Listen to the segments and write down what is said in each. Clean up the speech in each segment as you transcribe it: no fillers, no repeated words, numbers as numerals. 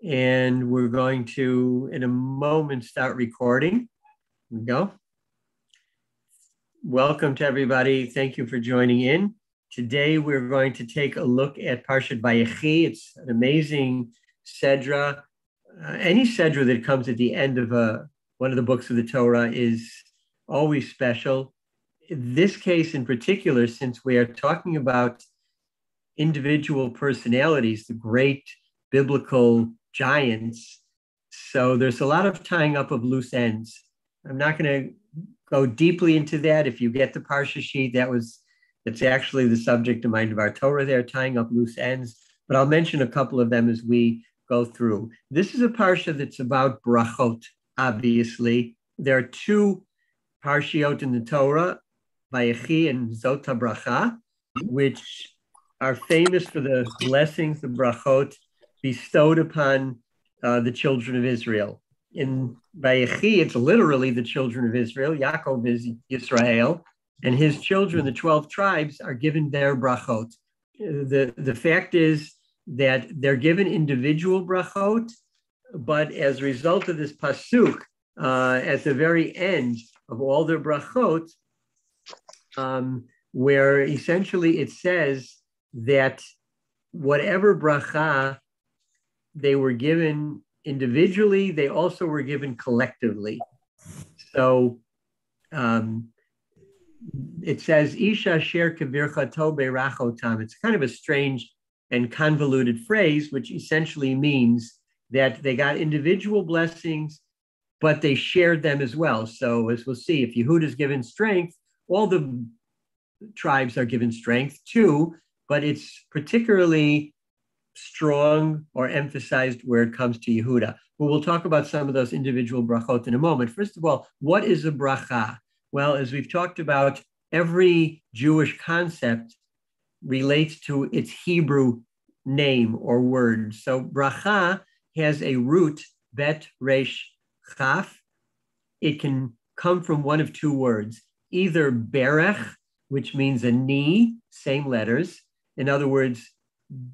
And we're going to, in a moment, start recording. Here we go. Welcome to everybody. Thank you for joining in. Today, we're going to take a look at Parsha Vayechi. It's an amazing Sedra. Any Sedra that comes at the end of one of the books of the Torah is always special. In this case in particular, since we are talking about individual personalities, the great biblical giants, so there's a lot of tying up of loose ends. I'm not going to go deeply into that. If you get the Parsha sheet, that's actually the subject of my Dvar Torah there, tying up loose ends. But I'll mention a couple of them as we go through. This is a Parsha that's about brachot, obviously. There are two Parshiot in the Torah, Vayechi and Zot HaBracha, which are famous for the blessings, the brachot, bestowed upon the children of Israel. In Vayechi, it's literally the children of Israel. Yaakov is Yisrael, and his children, the 12 tribes, are given their brachot. The fact is that they're given individual brachot, but as a result of this pasuk, at the very end of all their brachot, where essentially it says that whatever bracha they were given individually, they also were given collectively. So it says, Isha sher kevirchato beirachotam. It's kind of a strange and convoluted phrase, which essentially means that they got individual blessings, but they shared them as well. So as we'll see, if Yehuda is given strength, all the tribes are given strength too, but it's particularly strong or emphasized where it comes to Yehuda. But we'll talk about some of those individual brachot in a moment. First of all, what is a bracha? Well, as we've talked about, every Jewish concept relates to its Hebrew name or word. So bracha has a root, bet, resh, chaf. It can come from one of two words, either berech, which means a knee, same letters. In other words,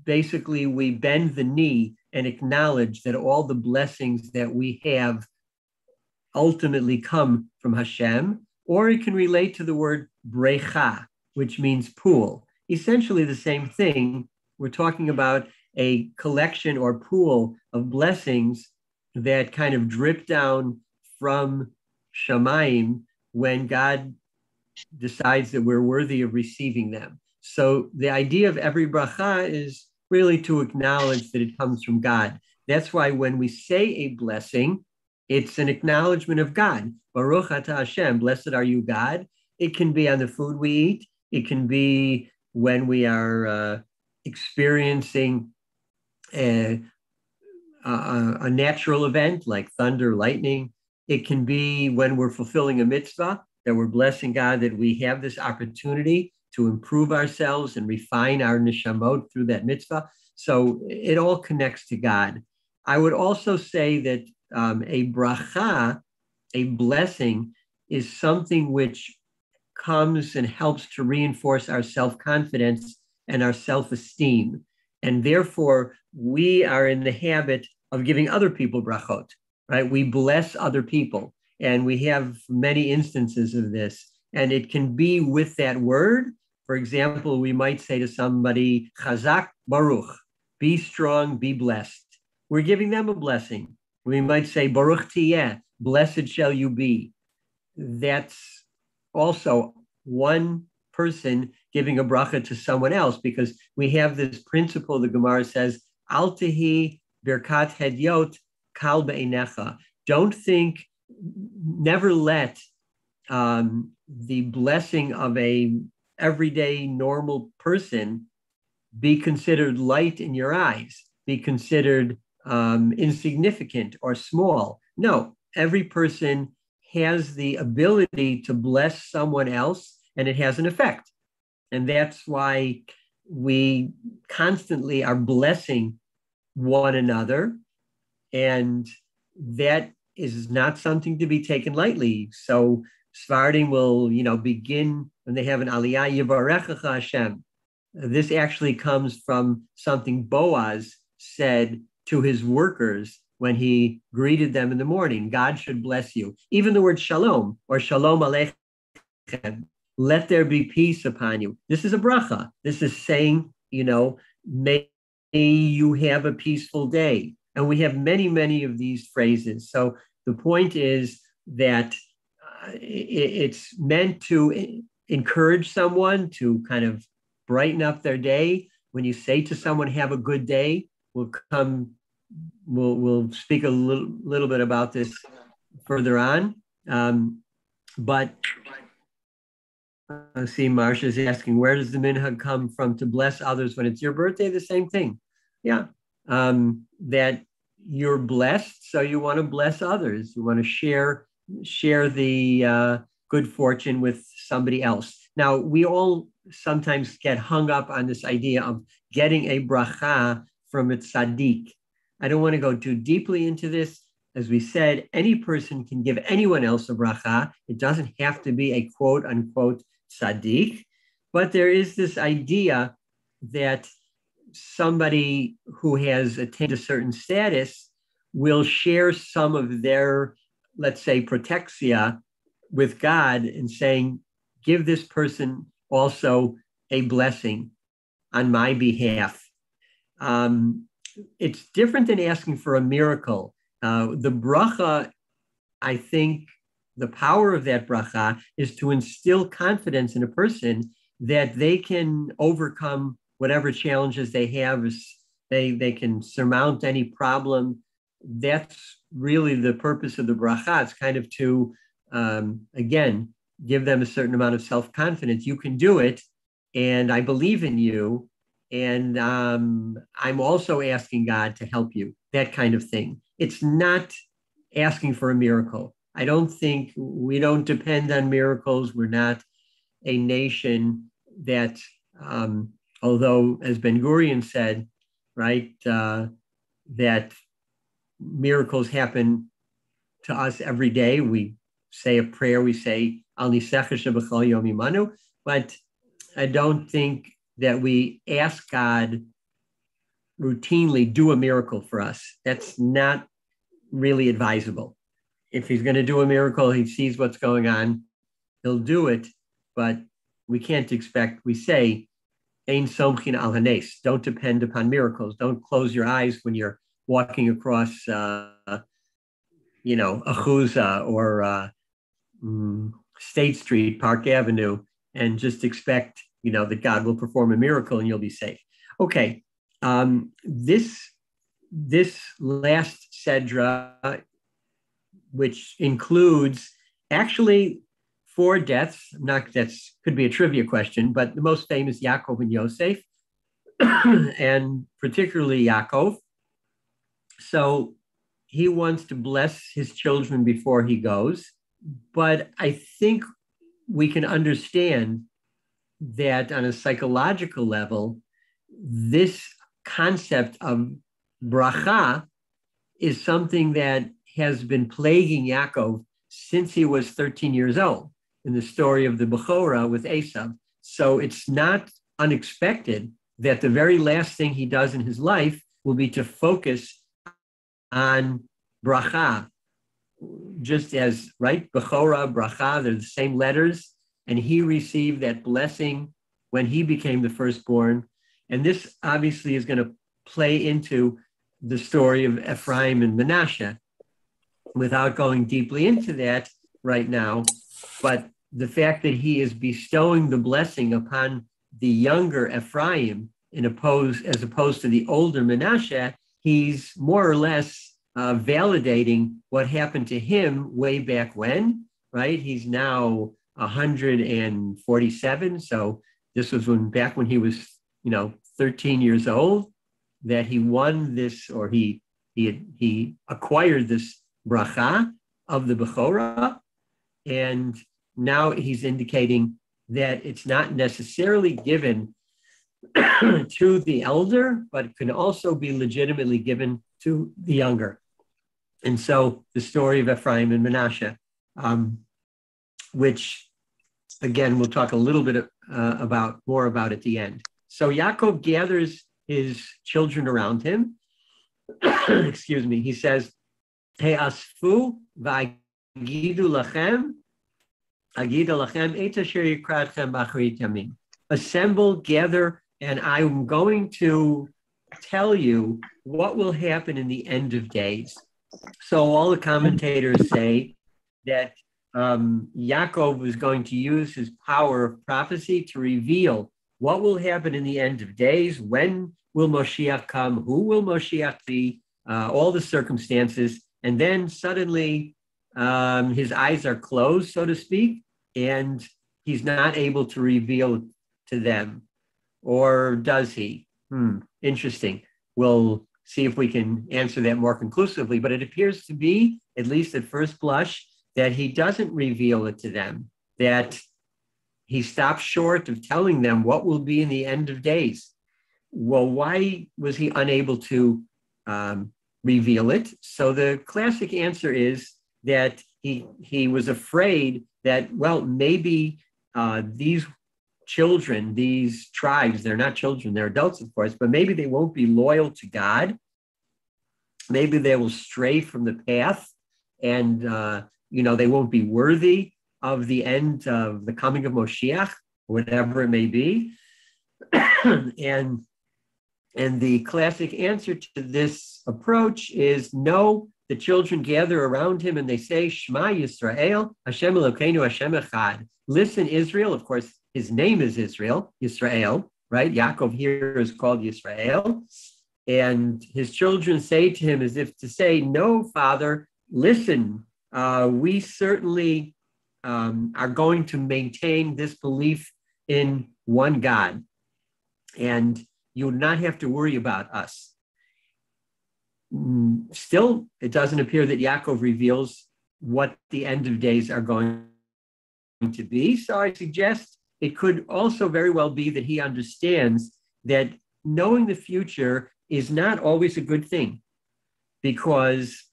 basically we bend the knee and acknowledge that all the blessings that we have ultimately come from Hashem, or it can relate to the word brecha, which means pool. Essentially the same thing. We're talking about a collection or pool of blessings that kind of drip down from Shamayim when God decides that we're worthy of receiving them. So the idea of every bracha is really to acknowledge that it comes from God. That's why when we say a blessing, it's an acknowledgement of God. Baruch atah Hashem, blessed are you, God. It can be on the food we eat. It can be when we are experiencing a natural event like thunder, lightning. It can be when we're fulfilling a mitzvah, that we're blessing God that we have this opportunity to improve ourselves and refine our neshamot through that mitzvah. So it all connects to God. I would also say that a bracha, a blessing, is something which comes and helps to reinforce our self-confidence and our self-esteem. And therefore, we are in the habit of giving other people brachot, right? We bless other people. And we have many instances of this. And it can be with that word. For example, we might say to somebody, Chazak Baruch, be strong, be blessed. We're giving them a blessing. We might say, Baruch Tiyeh, blessed shall you be. That's also one person giving a bracha to someone else, because we have this principle, the Gemara says, Al tehi birkat hedyot kal be'einecha. Don't think, never let the blessing of a everyday normal person be considered light in your eyes, be considered insignificant or small. No, every person has the ability to bless someone else, and it has an effect. And that's why we constantly are blessing one another. And that is not something to be taken lightly. So Sephardim will, begin when they have an Aliyah, Yivarechecha Hashem. This actually comes from something Boaz said to his workers when he greeted them in the morning. God should bless you. Even the word shalom or shalom aleichem, let there be peace upon you. This is a bracha. This is saying, may you have a peaceful day. And we have many, many of these phrases. So the point is that it's meant to encourage someone to kind of brighten up their day. When you say to someone, have a good day, we'll speak a little bit about this further on. But see, Marcia's asking, where does the minhag come from to bless others when it's your birthday? The same thing. Yeah. That you're blessed, so you want to bless others. You want to share the good fortune with somebody else. Now, we all sometimes get hung up on this idea of getting a bracha from a tzaddik. I don't want to go too deeply into this. As we said, any person can give anyone else a bracha. It doesn't have to be a quote unquote tzaddik, but there is this idea that somebody who has attained a certain status will share some of their, let's say, protexia with God and saying, give this person also a blessing on my behalf. It's different than asking for a miracle. The bracha, I think the power of that bracha is to instill confidence in a person that they can overcome whatever challenges they have. They can surmount any problem. That's really the purpose of the bracha. It's kind of to, again, give them a certain amount of self-confidence. You can do it, and I believe in you, and I'm also asking God to help you, that kind of thing. It's not asking for a miracle. I don't think we don't depend on miracles. We're not a nation that, although, as Ben Gurion said, right, that miracles happen to us every day. We say a prayer, we say, Al Nisecha Shebechol Yom Imanu, but I don't think that we ask God routinely do a miracle for us. That's not really advisable. If he's going to do a miracle, he sees what's going on, he'll do it, but we can't expect, we say, Ein somchin al hanes, don't depend upon miracles. Don't close your eyes when you're walking across, Achuza or State Street, Park Avenue, and just expect, that God will perform a miracle and you'll be safe. Okay, this last Sedra, which includes actually 4 deaths, that's could be a trivia question, but the most famous, Yaakov and Yosef, and particularly Yaakov. So he wants to bless his children before he goes, but I think we can understand that on a psychological level, this concept of bracha is something that has been plaguing Yaakov since he was 13 years old in the story of the Bechorah with Esav. So it's not unexpected that the very last thing he does in his life will be to focus on bracha, just as, right, Bechorah, bracha, they're the same letters, and he received that blessing when he became the firstborn. And this obviously is going to play into the story of Ephraim and Manasseh without going deeply into that right now. But the fact that he is bestowing the blessing upon the younger Ephraim as opposed to the older Manasseh, he's more or less validating what happened to him way back when, right? He's now 147. So this was back when he was, 13 years old, that he won this, or he acquired this bracha of the Bechorah. And now he's indicating that it's not necessarily given to the elder, but it can also be legitimately given to the younger. And so the story of Ephraim and Manasseh, which again, we'll talk a little bit more about at the end. So Yaakov gathers his children around him, excuse me, he says, Hey asfu v'agidu lachem, agida lachem et asher yikratchem b'achrit yamim. Assemble, gather, and I'm going to tell you what will happen in the end of days. So all the commentators say that Yaakov was going to use his power of prophecy to reveal what will happen in the end of days, when will Moshiach come, who will Moshiach be, all the circumstances, and then suddenly his eyes are closed, so to speak, and he's not able to reveal to them. Or does he? Interesting. We'll see if we can answer that more conclusively, but it appears to be, at least at first blush, that he doesn't reveal it to them, that he stops short of telling them what will be in the end of days. Well, why was he unable to reveal it? So the classic answer is that he was afraid that, well, maybe these children, these tribes, they're not children, they're adults, of course, but maybe they won't be loyal to God. Maybe they will stray from the path and, they won't be worthy of the end of the coming of Moshiach, whatever it may be. and the classic answer to this approach is no. The children gather around him and they say, Shema Yisrael, Hashem Elokeinu, Hashem Echad. Listen, Israel. Of course, his name is Israel, Yisrael, right? Yaakov here is called Yisrael. And his children say to him as if to say, no, Father, listen, we certainly are going to maintain this belief in one God. And you would not have to worry about us. Still, it doesn't appear that Yaakov reveals what the end of days are going to be. So I suggest it could also very well be that he understands that knowing the future is not always a good thing, because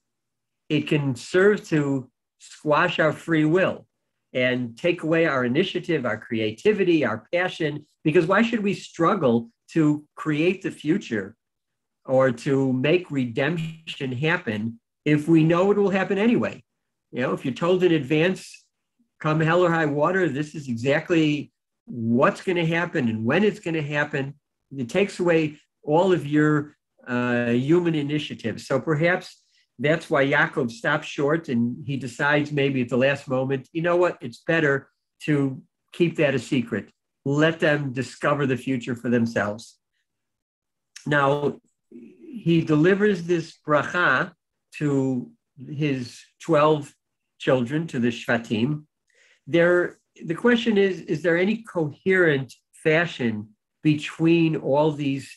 it can serve to squash our free will and take away our initiative, our creativity, our passion, because why should we struggle to create the future or to make redemption happen if we know it will happen anyway? If you're told in advance, come hell or high water, this is exactly what's going to happen and when it's going to happen, it takes away all of your human initiative. So perhaps that's why Yaakov stops short and he decides maybe at the last moment, you know what, it's better to keep that a secret. Let them discover the future for themselves. Now, he delivers this bracha to his 12 children, to the Shvatim. The question is there any coherent fashion between all these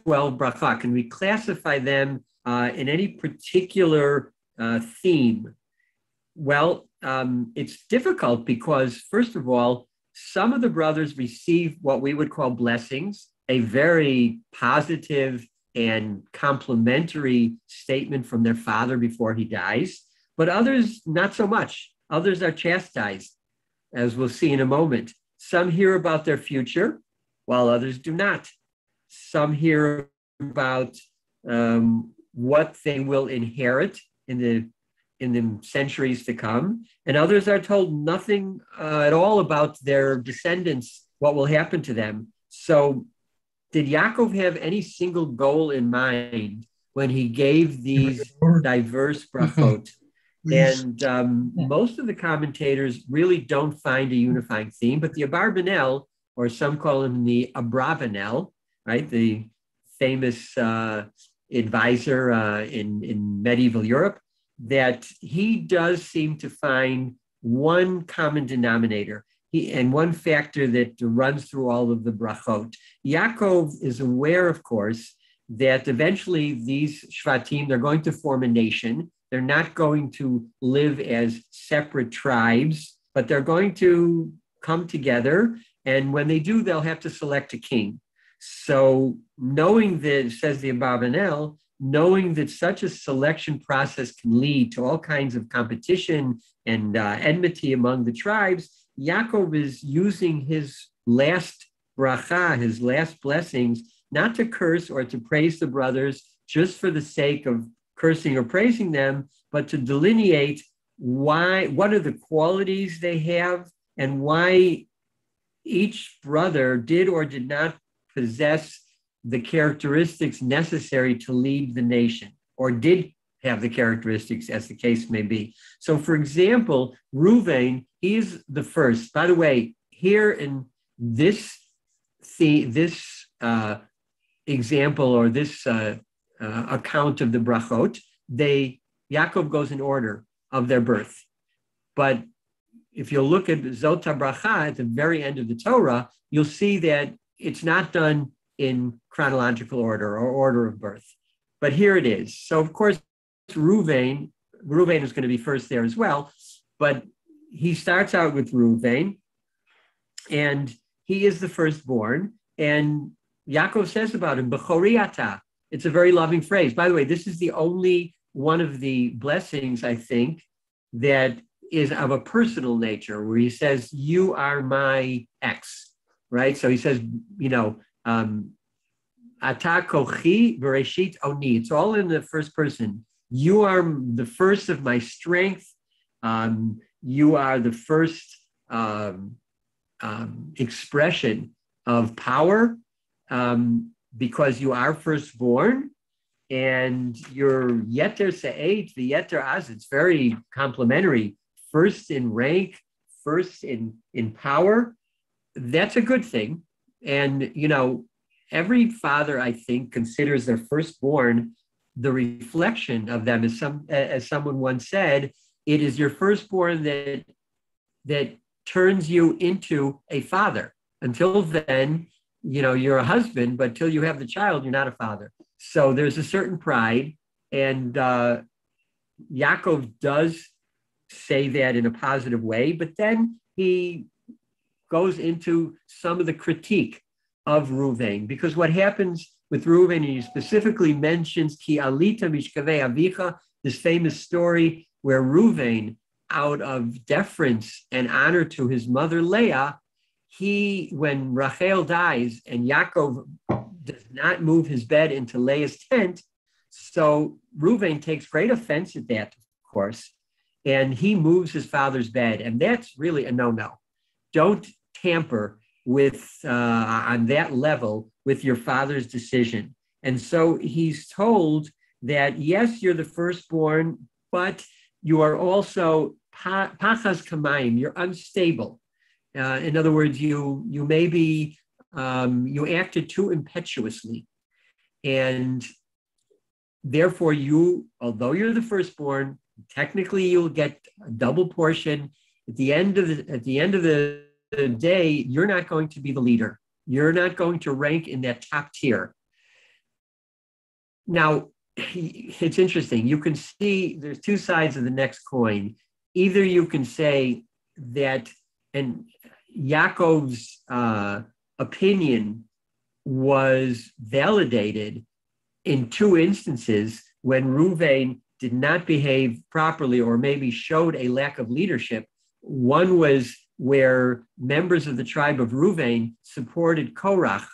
12 bracha? Can we classify them in any particular theme? Well, it's difficult because, first of all, some of the brothers receive what we would call blessings, a very positive and complimentary statement from their father before he dies, but others not so much. Others are chastised, as we'll see in a moment. Some hear about their future, while others do not. Some hear about what they will inherit in the centuries to come, and others are told nothing at all about their descendants, what will happen to them. So did Yaakov have any single goal in mind when he gave these diverse brachot? And most of the commentators really don't find a unifying theme, but the Abarbanel, or some call him the Abravanel, right, the famous advisor in medieval Europe, that he does seem to find one common denominator and one factor that runs through all of the brachot. Yaakov is aware, of course, that eventually these Shvatim, they're going to form a nation. They're not going to live as separate tribes, but they're going to come together. And when they do, they'll have to select a king. So knowing that, says the Abarbanel, knowing that such a selection process can lead to all kinds of competition and enmity among the tribes, Yaakov is using his last bracha, his last blessings, not to curse or to praise the brothers, just for the sake of cursing or praising them, but to delineate what are the qualities they have and why each brother did or did not possess the characteristics necessary to lead the nation, or did have the characteristics, as the case may be. So, for example, Reuven, he is the first. By the way, here in this example, or this account of the brachot, Yaakov goes in order of their birth. But if you look at Zot HaBracha at the very end of the Torah, you'll see that it's not done in chronological order or order of birth. But here it is. So, of course, Reuven is going to be first there as well. But he starts out with Reuven, and he is the firstborn. And Yaakov says about him, Bechori ata. It's a very loving phrase. By the way, this is the only one of the blessings, I think, that is of a personal nature, where he says, you are my ex, right? So he says, ata kochi bereshit oni. It's all in the first person. You are the first of my strength. You are the first expression of power, because you are firstborn, and your yeter se'et, the yeter az, it's very complimentary. First in rank, first in power. That's a good thing. And, every father, I think, considers their firstborn the reflection of them. As someone once said, it is your firstborn that turns you into a father. Until then, you're a husband, but till you have the child, you're not a father. So there's a certain pride, and Yaakov does say that in a positive way, but then he goes into some of the critique of Reuven, because what happens with Reuven, and he specifically mentions Ki alita mishkavei avicha, this famous story where Reuven, out of deference and honor to his mother Leah, when Rachel dies and Yaakov does not move his bed into Leah's tent, so Reuven takes great offense at that, of course, and he moves his father's bed, and that's really a no-no. Don't tamper with on that level with your father's decision. And so he's told that, yes, you're the firstborn, but you are also pachas kamayim, you're unstable. In other words, you maybe you acted too impetuously, and therefore although you're the firstborn, technically you'll get a double portion. At the end of the day, you're not going to be the leader. You're not going to rank in that top tier. Now, it's interesting. You can see there's two sides of the next coin. Either you can say that, and Yaakov's opinion was validated in two instances when Reuven did not behave properly, or maybe showed a lack of leadership. One was where members of the tribe of Reuven supported Korach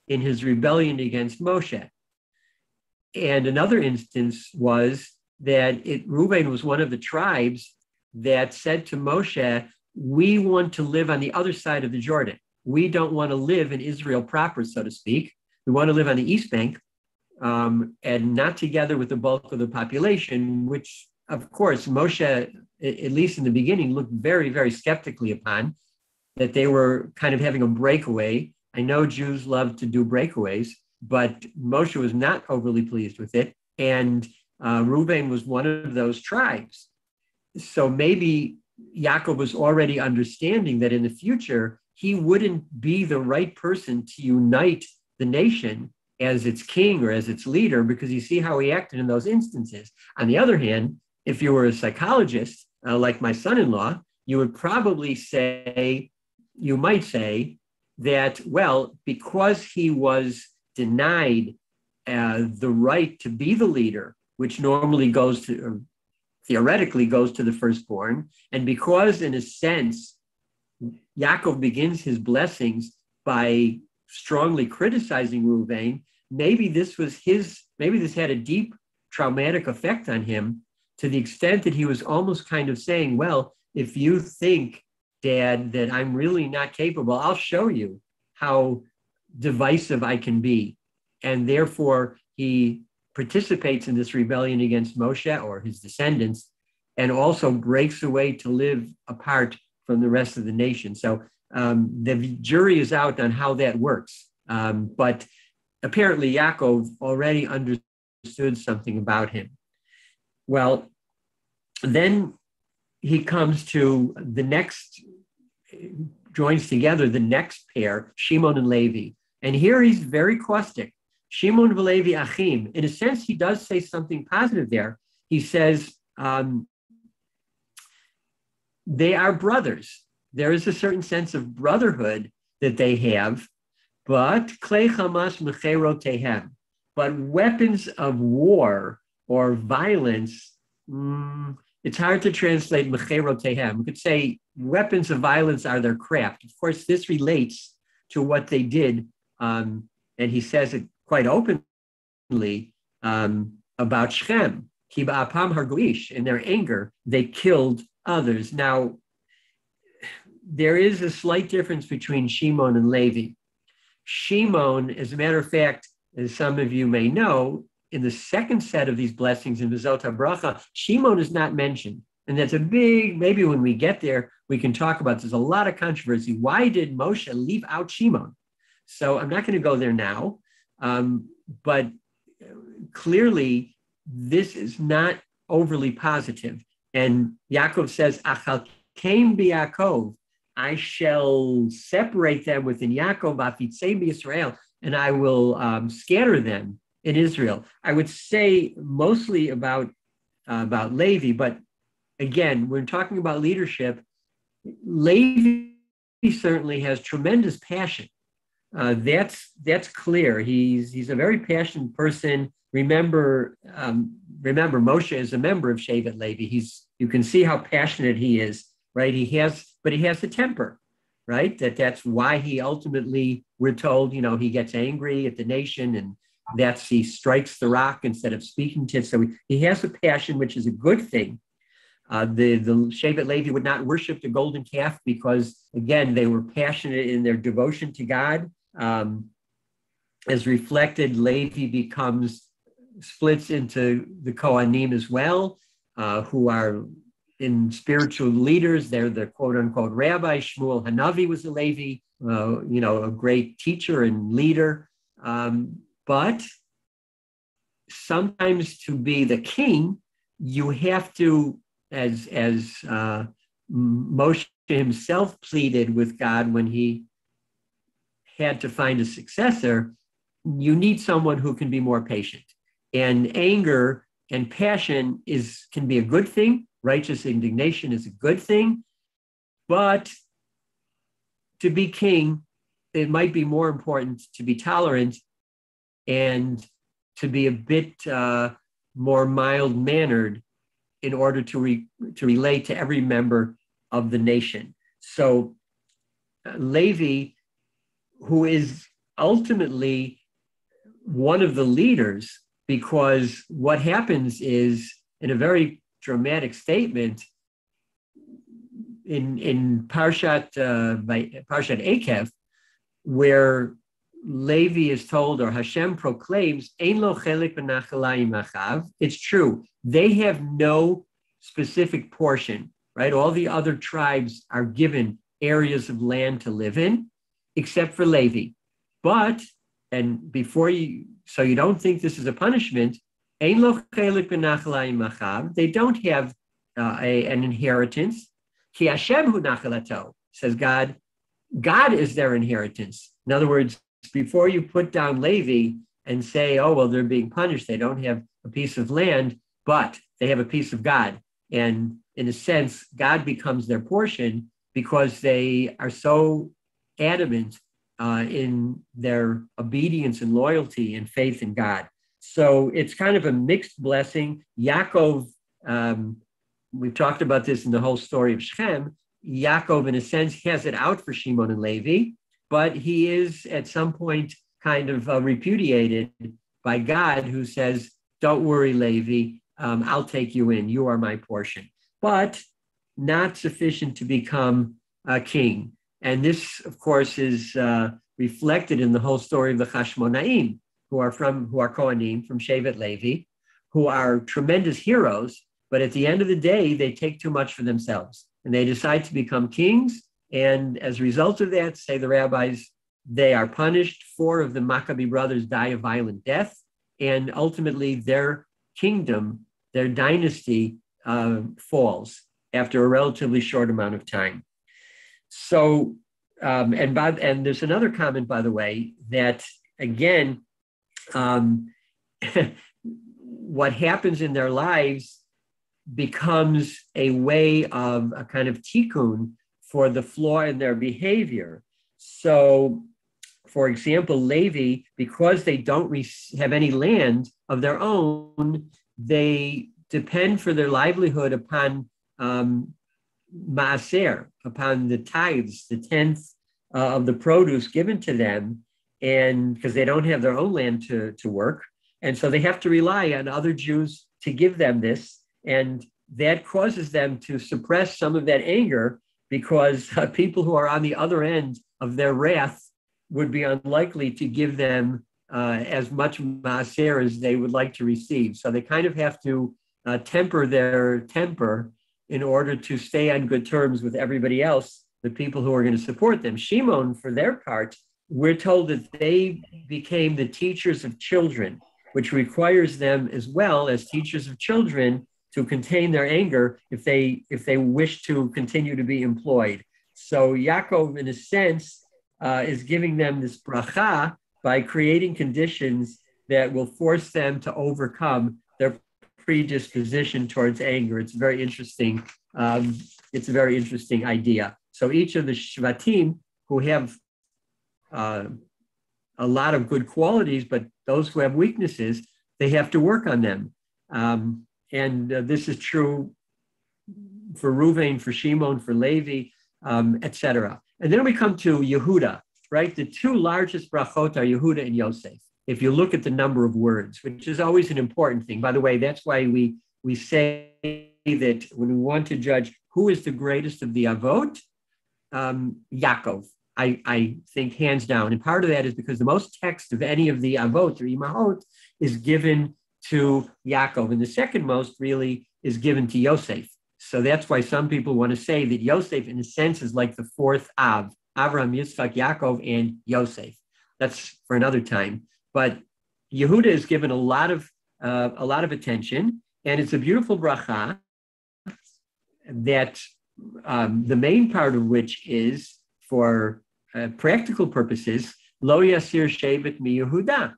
in his rebellion against Moshe. And another instance was that Reuven was one of the tribes that said to Moshe, we want to live on the other side of the Jordan. We don't want to live in Israel proper, so to speak. We want to live on the East Bank, and not together with the bulk of the population, which, of course, Moshe, at least in the beginning, looked very, very skeptically upon, that they were kind of having a breakaway. I know Jews love to do breakaways, but Moshe was not overly pleased with it. And Reuben was one of those tribes. So maybe Yaakov was already understanding that in the future, he wouldn't be the right person to unite the nation as its king or as its leader, because you see how he acted in those instances. On the other hand, if you were a psychologist, like my son-in-law, you would probably say, you might say that, well, because he was denied the right to be the leader, which normally goes to, or theoretically goes to the firstborn, and because in a sense, Yaakov begins his blessings by strongly criticizing Reuven, maybe this had a deep traumatic effect on him, to the extent that he was almost kind of saying, well, if you think, Dad, that I'm really not capable, I'll show you how divisive I can be. And therefore, he participates in this rebellion against Moshe or his descendants, and also breaks away to live apart from the rest of the nation. So the jury is out on how that works. But apparently Yaakov already understood something about him. Well, then he comes to joins together the next pair, Shimon and Levi. And here he's very caustic. Shimon v'Levi achim. In a sense, he does say something positive there. He says, they are brothers. There is a certain sense of brotherhood that they have, but klei chamas mecherotehem. But weapons of war or violence, it's hard to translate mecherotehem. We could say weapons of violence are their craft. Of course, this relates to what they did, and he says it quite openly about Shechem. Ki ba'apam harguish. In their anger, they killed others. Now, there is a slight difference between Shimon and Levi. Shimon, as a matter of fact, as some of you may know, in the second set of these blessings in V'zot HaBracha, Shimon is not mentioned. And that's a big, maybe when we get there, we can talk about, there's a lot of controversy. Why did Moshe leave out Shimon? So I'm not going to go there now, but clearly this is not overly positive. And Yaakov says, Achal came be Yaakov, I shall separate them within Yaakov, Afitzei Israel, and I will scatter them in Israel. I would say mostly about Levi, but again, when talking about leadership, Levi certainly has tremendous passion. That's clear. He's a very passionate person. Remember, Moshe is a member of Shevet Levi. You can see how passionate he is, right? He has a temper, right? That's why he ultimately, we're told, he gets angry at the nation, and he strikes the rock instead of speaking to it. So he has a passion, which is a good thing. The Shevet Levi would not worship the golden calf because, again, they were passionate in their devotion to God. As reflected, Levi splits into the Kohanim as well, who are in spiritual leaders. They're the quote unquote rabbi. Shmuel Hanavi was a Levi, a great teacher and leader. But sometimes to be the king, you have to, as Moshe himself pleaded with God when he had to find a successor, you need someone who can be more patient. And anger and passion can be a good thing. Righteous indignation is a good thing. But to be king, it might be more important to be tolerant and to be a bit more mild-mannered in order to relate to every member of the nation. So Levi, who is ultimately one of the leaders, because what happens is, in a very dramatic statement, in Parshat Ekev, where Levi is told, or Hashem proclaims, Ein lo chelik b'nachalayim achav. It's true. They have no specific portion, right? All the other tribes are given areas of land to live in, except for Levi. But, and so you don't think this is a punishment, Ein lo chelik b'nachalayim achav. They don't have an inheritance. Ki Hashem hu nachalato, says God. God is their inheritance. In other words, before you put down Levi and say, oh, well, they're being punished, they don't have a piece of land, but they have a piece of God. And in a sense, God becomes their portion because they are so adamant in their obedience and loyalty and faith in God. So it's kind of a mixed blessing. Yaakov, we've talked about this in the whole story of Shechem. Yaakov, in a sense, has it out for Shimon and Levi, but he is at some point kind of repudiated by God, who says, don't worry, Levi, I'll take you in. You are my portion. But not sufficient to become a king. And this, of course, is reflected in the whole story of the Chashmonaim, who are Kohanim, from Shevet Levi, who are tremendous heroes, but at the end of the day, they take too much for themselves. And they decide to become kings. And as a result of that, say the rabbis, they are punished. 4 of the Maccabi brothers die a violent death. And ultimately, their kingdom, their dynasty falls after a relatively short amount of time. So, and there's another comment, by the way, that again, what happens in their lives becomes a way of a kind of tikkun for the flaw in their behavior. So, for example, Levi, because they don't have any land of their own, they depend for their livelihood upon maaser, upon the tithes, the 10th of the produce given to them, and because they don't have their own land to work. And so they have to rely on other Jews to give them this. And that causes them to suppress some of that anger, because people who are on the other end of their wrath would be unlikely to give them as much maaser as they would like to receive. So they kind of have to temper their temper in order to stay on good terms with everybody else, the people who are going to support them. Shimon, for their part, we're told that they became the teachers of children, which requires them as well as teachers of children to contain their anger if they wish to continue to be employed. So Yaakov, in a sense, is giving them this bracha by creating conditions that will force them to overcome their predisposition towards anger. It's very interesting. It's a very interesting idea. So each of the Shvatim, who have a lot of good qualities, but those who have weaknesses, they have to work on them. And this is true for Reuven, for Shimon, for Levi, etc. And then we come to Yehuda, right? The 2 largest brachot are Yehuda and Yosef. If you look at the number of words, which is always an important thing. By the way, that's why we say that when we want to judge who is the greatest of the Avot, Yaakov, I think hands down. And part of that is because the most text of any of the Avot or Imahot is given to Yaakov. And the second most really is given to Yosef. So that's why some people want to say that Yosef, in a sense, is like the 4th Av, Avraham, Yitzchak, Yaakov, and Yosef. That's for another time. But Yehuda is given a lot of attention, and it's a beautiful bracha that the main part of which is for practical purposes, Lo Yasir Shevet Mi Yehuda,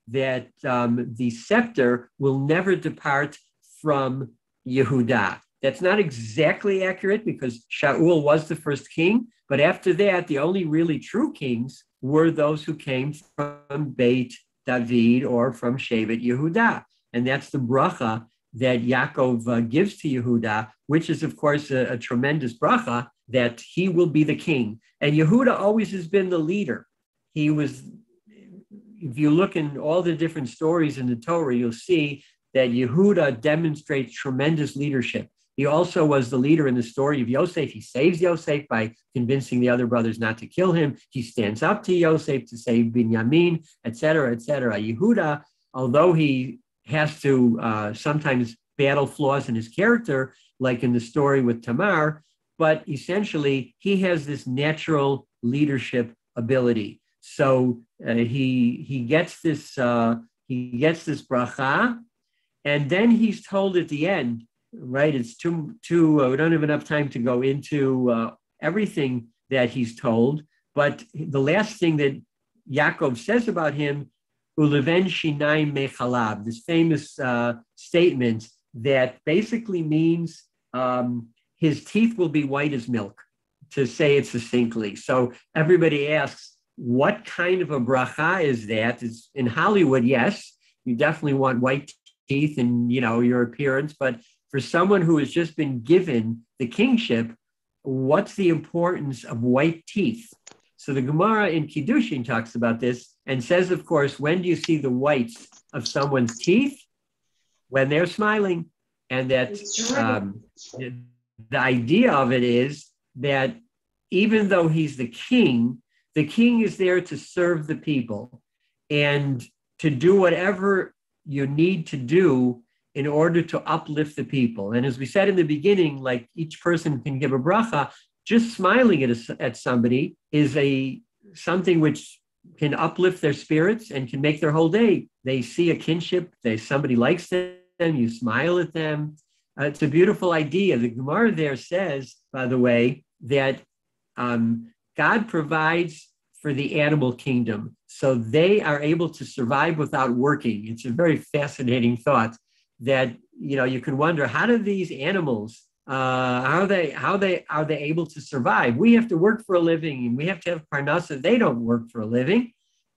that the scepter will never depart from Yehuda. That's not exactly accurate because Shaul was the first king, but after that, the only really true kings were those who came from Beit David or from Shevet Yehuda. And that's the bracha that Yaakov gives to Yehuda, which is, of course, a tremendous bracha that he will be the king. And Yehuda always has been the leader. He was, if you look in all the different stories in the Torah, you'll see that Yehuda demonstrates tremendous leadership. He also was the leader in the story of Yosef. He saves Yosef by convincing the other brothers not to kill him. He stands up to Yosef to save Binyamin, etc., etc. Yehuda, although he has to sometimes battle flaws in his character, like in the story with Tamar, but essentially he has this natural leadership ability. So he gets this bracha, and then he's told at the end, right? It's too we don't have enough time to go into everything that he's told, but the last thing that Yaakov says about him, Uleven Shinayim Mechalab, this famous statement that basically means his teeth will be white as milk, to say it succinctly. So everybody asks, what kind of a bracha is that? It's in Hollywood, yes, you definitely want white teeth and your appearance, but for someone who has just been given the kingship, what's the importance of white teeth? So the Gemara in Kiddushin talks about this, and says, of course, when do you see the whites of someone's teeth? When they're smiling. And that the idea of it is that even though he's the king is there to serve the people and to do whatever you need to do in order to uplift the people. And as we said in the beginning, like each person can give a bracha, just smiling at somebody is something which can uplift their spirits and can make their whole day. They see a kinship, somebody likes them, you smile at them. It's a beautiful idea. The Gemara there says, by the way, that God provides for the animal kingdom, so they are able to survive without working. It's a very fascinating thought that, you can wonder, how do these animals, how are they able to survive? We have to work for a living and we have to have parnasa. They don't work for a living,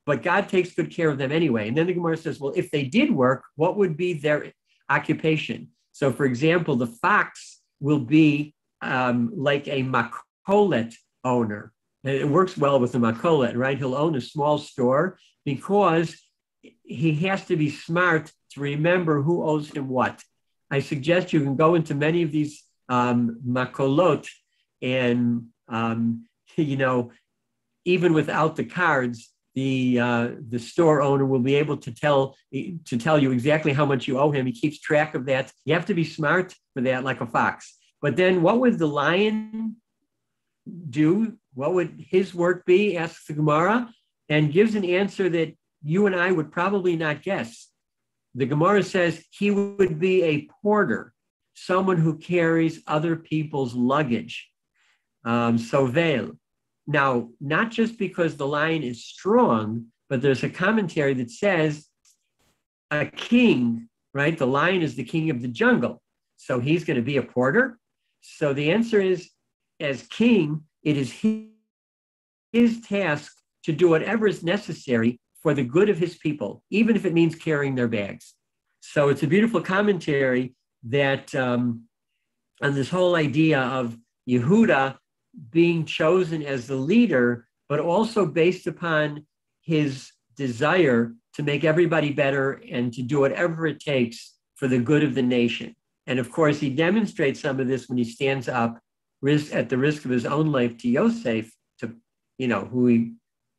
but God takes good care of them anyway. And then the Gemara says, well, if they did work, what would be their occupation? So, for example, the fox will be like a makolet owner. It works well with the makolet, right? He'll own a small store because he has to be smart to remember who owes him what. I suggest you can go into many of these makolot and, even without the cards, the store owner will be able to tell you exactly how much you owe him. He keeps track of that. You have to be smart for that, like a fox. But then what would the lion do? What would his work be? Asks the Gemara, and gives an answer that you and I would probably not guess. The Gemara says he would be a porter, someone who carries other people's luggage. Sovel. Now, not just because the lion is strong, but there's a commentary that says a king, right? The lion is the king of the jungle. So he's going to be a porter. So the answer is, as king, it is his task to do whatever is necessary for the good of his people, even if it means carrying their bags. So it's a beautiful commentary that on this whole idea of Yehuda being chosen as the leader, but also based upon his desire to make everybody better and to do whatever it takes for the good of the nation. And of course, he demonstrates some of this when he stands up at the risk of his own life to Yosef, who he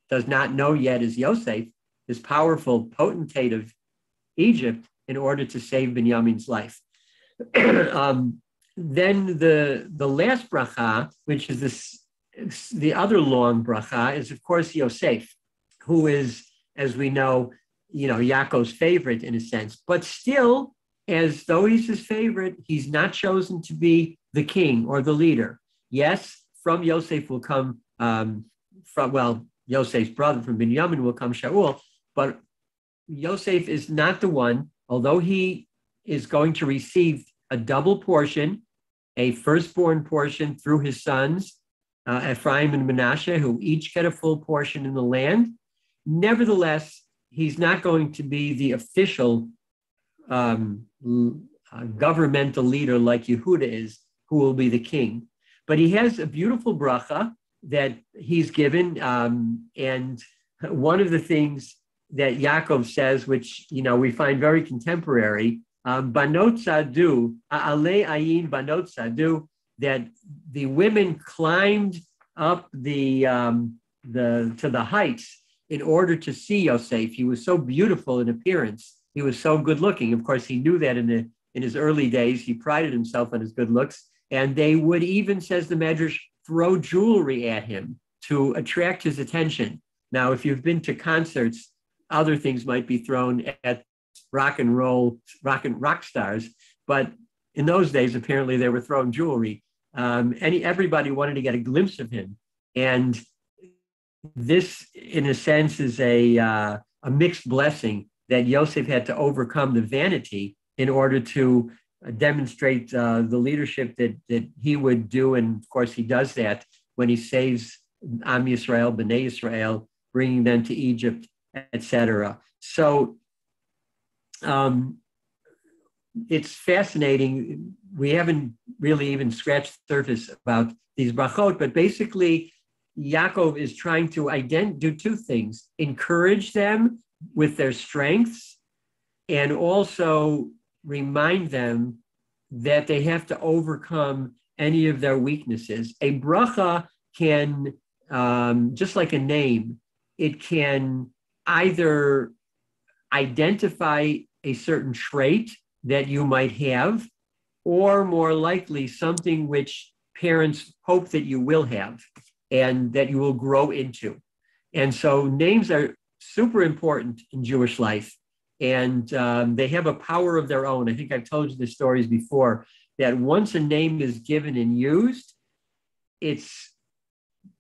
does not know yet is Yosef, this powerful potentate of Egypt, in order to save Binyamin's life. Then the last bracha, which is the other long bracha, is of course Yosef, who is, as we know, Yaakov's favorite in a sense, but still, as though he's his favorite, he's not chosen to be the king or the leader. Yes, from Yosef will come, Yosef's brother from Binyamin will come Shaul, but Yosef is not the one, although he is going to receive a double portion, a firstborn portion through his sons, Ephraim and Manasseh, who each get a full portion in the land. Nevertheless, he's not going to be the official governmental leader like Yehuda is, who will be the king. But he has a beautiful bracha that he's given. And one of the things that Yaakov says, which we find very contemporary, banot sadu, ale ayin banot sadu, that the women climbed up to the heights in order to see Yosef. He was so beautiful in appearance. He was so good looking. Of course, he knew that in his early days. He prided himself on his good looks. And they would even, says the Medrash, throw jewelry at him to attract his attention. Now, if you've been to concerts, other things might be thrown at rock stars. But in those days, apparently they were throwing jewelry. Everybody wanted to get a glimpse of him. And this, in a sense, is a mixed blessing that Yosef had to overcome the vanity in order to demonstrate the leadership that he would do. And of course, he does that when he saves Am Yisrael, Bnei Yisrael, bringing them to Egypt, etc. So it's fascinating. We haven't really even scratched the surface about these brachot, but basically, Yaakov is trying to do two things: encourage them with their strengths, and also remind them that they have to overcome any of their weaknesses. A bracha can, just like a name, it can either identify a certain trait that you might have, or more likely something which parents hope that you will have and that you will grow into. And so names are super important in Jewish life, and they have a power of their own. I think I've told you the stories before, that once a name is given and used, it's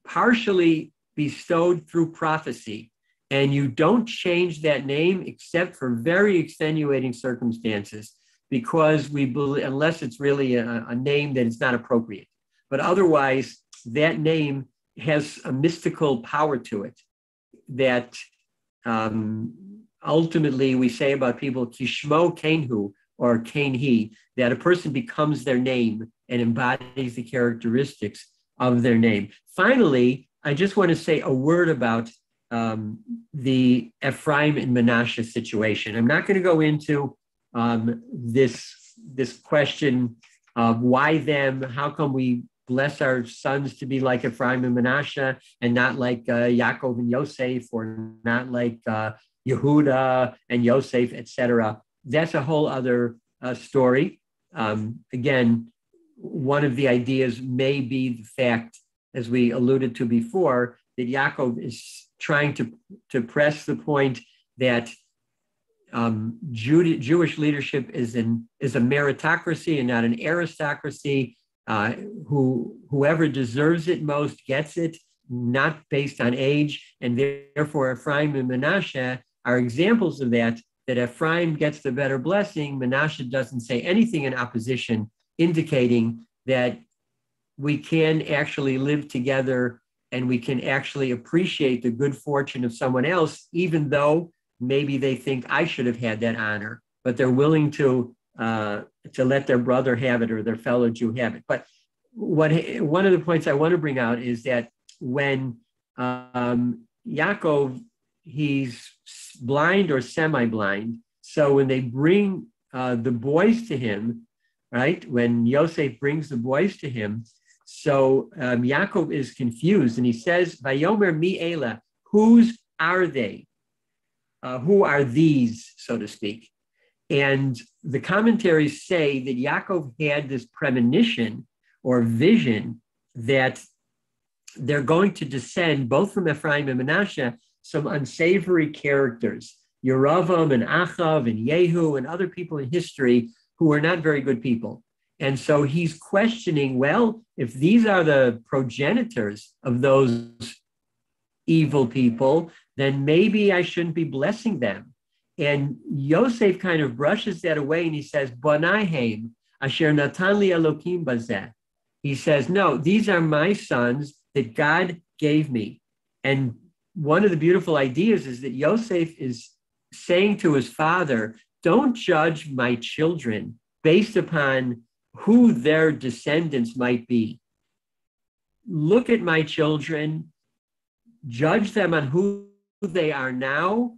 partially bestowed through prophecy, and you don't change that name except for very extenuating circumstances, because we believe, unless it's really a name that is not appropriate. But otherwise, that name has a mystical power to it that ultimately we say about people, kishmo kenhu, or kenhi, that a person becomes their name and embodies the characteristics of their name. Finally, I just want to say a word about the Ephraim and Manasseh situation. I'm not going to go into this question of why them, how come we bless our sons to be like Ephraim and Manasseh and not like Yaakov and Yosef, or not like Yehuda and Yosef, etc. That's a whole other story. Again, one of the ideas may be the fact, as we alluded to before, that Yaakov is trying to press the point that Jewish leadership is a meritocracy and not an aristocracy. Whoever deserves it most gets it, not based on age. And therefore, Ephraim and Manasseh are examples of that Ephraim gets the better blessing. Manasseh doesn't say anything in opposition, indicating that we can actually live together and we can actually appreciate the good fortune of someone else, even though maybe they think I should have had that honor, but they're willing to let their brother have it or their fellow Jew have it. But one of the points I want to bring out is that when Yaakov, he's blind or semi-blind, so when they bring the boys to him, right, when Yosef brings the boys to him, so Yaakov is confused, and he says, Vayomer mi ela, whose are they? Who are these, so to speak? And the commentaries say that Yaakov had this premonition or vision that they're going to descend, both from Ephraim and Manasseh, some unsavory characters, Yeravam and Achav and Yehu and other people in history who are not very good people. And so he's questioning, well, if these are the progenitors of those evil people, then maybe I shouldn't be blessing them. And Yosef kind of brushes that away, and he says, Bonaihem, asher natan li Elokim bazeh. He says, no, these are my sons that God gave me. And one of the beautiful ideas is that Yosef is saying to his father, don't judge my children based upon who their descendants might be. Look at my children, judge them on who they are now.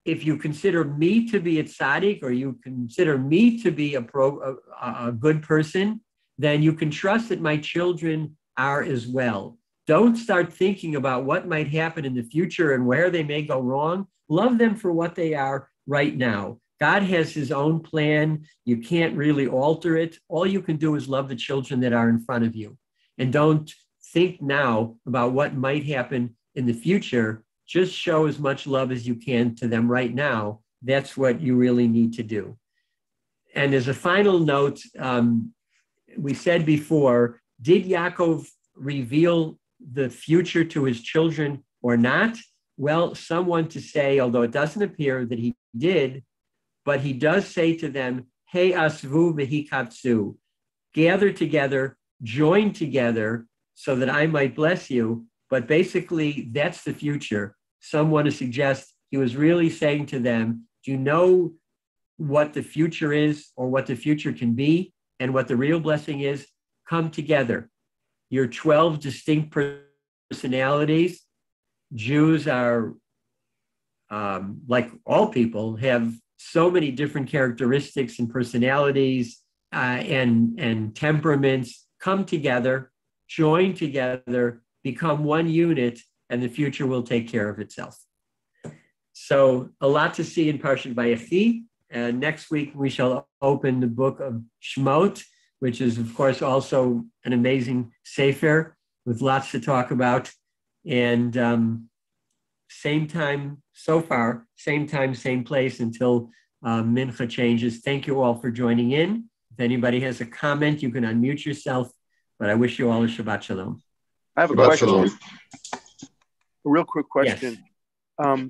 If you consider me to be a tzaddik, or you consider me to be a good person, then you can trust that my children are as well. Don't start thinking about what might happen in the future and where they may go wrong. Love them for what they are right now. God has his own plan. You can't really alter it. All you can do is love the children that are in front of you. And don't think now about what might happen in the future. Just show as much love as you can to them right now. That's what you really need to do. And as a final note, we said before, did Yaakov reveal the future to his children or not? Well, some want to say, although it doesn't appear that he did, but he does say to them, Hey asvu v'hikatsu, gather together, join together so that I might bless you. But basically, that's the future. Some want to suggest he was really saying to them, do you know what the future is, or what the future can be, and what the real blessing is? Come together. You're 12 distinct personalities. Jews are, like all people, have so many different characteristics and personalities and temperaments come together, join together, become one unit, and the future will take care of itself. So a lot to see in Parsha Vayechi. And next week we shall open the book of Shemot, which is, of course, also an amazing sefer with lots to talk about. And same time so far, same time, same place until Mincha changes. Thank you all for joining in. If anybody has a comment, you can unmute yourself. But I wish you all a Shabbat Shalom. I have a Shabbat question. Shalom. A real quick question. Yes.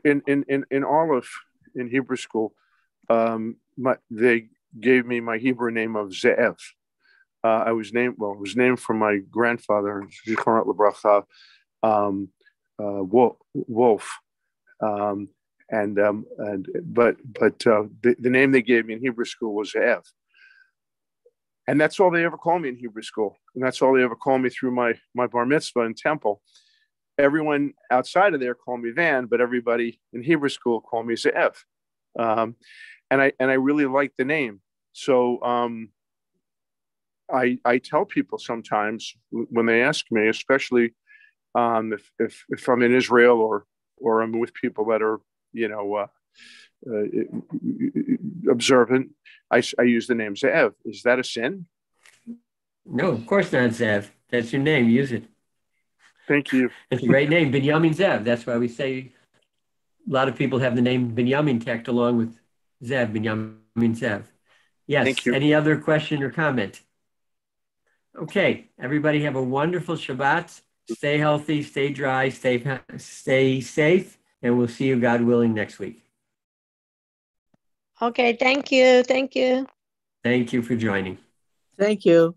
In Aleph, in Hebrew school, they gave me my Hebrew name of Ze'ev. I was named, well, it was named for my grandfather, Bracha, Wolf. But the name they gave me in Hebrew school was Ze'ev. And that's all they ever called me in Hebrew school. And that's all they ever called me through my bar mitzvah in temple. Everyone outside of there called me Van, but everybody in Hebrew school called me Ze'ev. And I really like the name. So I tell people sometimes when they ask me, especially if I'm in Israel or I'm with people that are, observant, I use the name Ze'ev. Is that a sin? No, of course not, Zev. That's your name. Use it. Thank you. It's a great name, Binyamin Zev. That's why we say a lot of people have the name Binyamin tacked along with Zev, Binyamin Zev. Yes. Thank you. Any other question or comment? Okay. Everybody have a wonderful Shabbat. Stay healthy, stay dry, stay safe, and we'll see you, God willing, next week. Okay. Thank you. Thank you. Thank you for joining. Thank you.